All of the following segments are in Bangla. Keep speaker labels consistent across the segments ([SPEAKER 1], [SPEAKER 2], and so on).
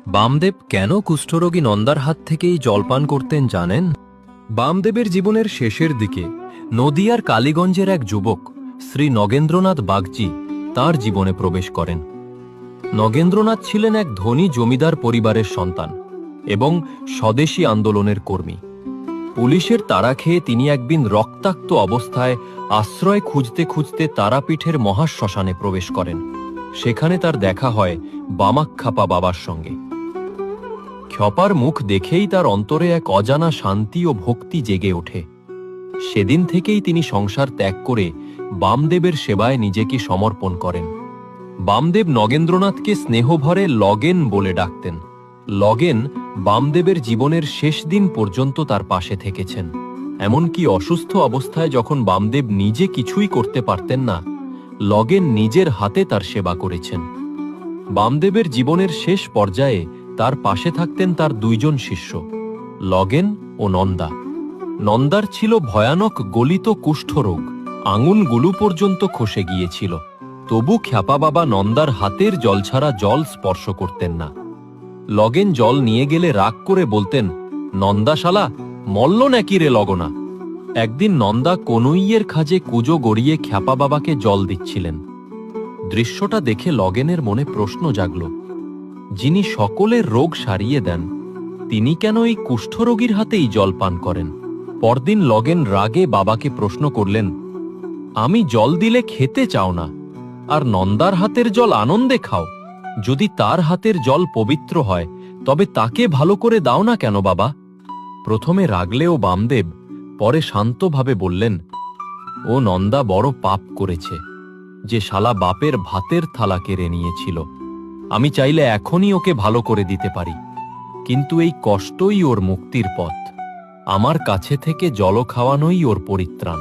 [SPEAKER 1] বামদেব কেন কুষ্ঠরোগী নন্দার হাত থেকেই জলপান করতেন জানেন? বামদেবের জীবনের শেষের দিকে নদিয়ার কালীগঞ্জের এক যুবক শ্রী নগেন্দ্রনাথ বাগচি তার জীবনে প্রবেশ করেন। নগেন্দ্রনাথ ছিলেন এক ধনী জমিদার পরিবারের সন্তান এবং স্বদেশী আন্দোলনের কর্মী। পুলিশের তাড়া খেয়ে তিনি একদিন রক্তাক্ত অবস্থায় আশ্রয় খুঁজতে খুঁজতে তারাপীঠের মহাশ্মশানে প্রবেশ করেন। সেখানে তার দেখা হয় বামাক্ষাপা বাবার সঙ্গে। ক্ষপার মুখ দেখেই তার অন্তরে এক অজানা শান্তি ও ভক্তি জেগে ওঠে। সেদিন থেকেই তিনি সংসার ত্যাগ করে বামদেবের সেবায় নিজেকে সমর্পণ করেন। বামদেব নগেন্দ্রনাথকে স্নেহভরে লগেন বলে ডাকতেন। লগেন বামদেবের জীবনের শেষ দিন পর্যন্ত তার পাশে থেকেছেন। এমনকি অসুস্থ অবস্থায় যখন বামদেব নিজে কিছুই করতে পারতেন না, লগেন নিজের হাতে তার সেবা করেছেন। বামদেবের জীবনের শেষ পর্যায়ে তার পাশে থাকতেন তার দুইজন শিষ্য, লগেন ও নন্দা। নন্দার ছিল ভয়ানক গলিত কুষ্ঠরোগ, আঙুলগুলো পর্যন্ত খসে গিয়েছিল। তবু খ্যাপা বাবা নন্দার হাতের জল ছাড়া জল স্পর্শ করতেন না। লগেন জল নিয়ে গেলে রাগ করে বলতেন, নন্দা শালা মল্ল নাকি রে লগনা। একদিন নন্দা কনুইয়ের খাজে কুজো গড়িয়ে খ্যাপা বাবাকে জল দিচ্ছিলেন। দৃশ্যটা দেখে লগেনের মনে প্রশ্ন জাগল, যিনি সকলের রোগ সারিয়ে দেন, তিনি কেন এই কুষ্ঠরোগীর হাতেই জল পান করেন? পরদিন লগেন রাগে বাবাকে প্রশ্ন করলেন, আমি জল দিলে খেতে চাও না, আর নন্দার হাতের জল আনন্দে খাও। যদি তার হাতের জল পবিত্র হয় তবে তাকে ভালো করে দাও না কেন বাবা? প্রথমে রাগলেও বামদেব পরে শান্তভাবে বললেন, ও নন্দা বড় পাপ করেছে, যে শালা বাপের ভাতের থালা কেড়ে নিয়েছিল। আমি চাইলে এখনই ওকে ভালো করে দিতে পারি, কিন্তু এই কষ্টই ওর মুক্তির পথ। আমার কাছে থেকে জল খাওয়ানোই ওর পরিত্রাণ।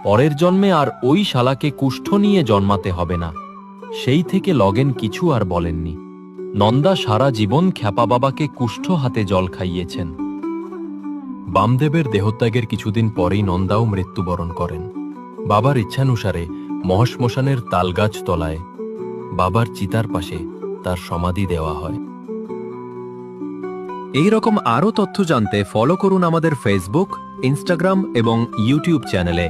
[SPEAKER 1] পরের জন্মে আর ওই শালাকে কুষ্ঠ নিয়ে জন্মাতে হবে না। সেই থেকে লগেন কিছু আর বলেননি। নন্দা সারা জীবন খ্যাপা বাবাকে কুষ্ঠ হাতে জল খাইয়েছেন। বামদেবের দেহত্যাগের কিছুদিন পরেই নন্দাও মৃত্যুবরণ করেন। বাবার ইচ্ছানুসারে মহাশ্মশানের তালগাছ তলায় বাবার চিতার পাশে তার সমাধি দেওয়া হয়। এই রকম আরও তথ্য জানতে ফলো করুন আমাদের ফেসবুক, ইনস্টাগ্রাম এবং ইউটিউব চ্যানেলে।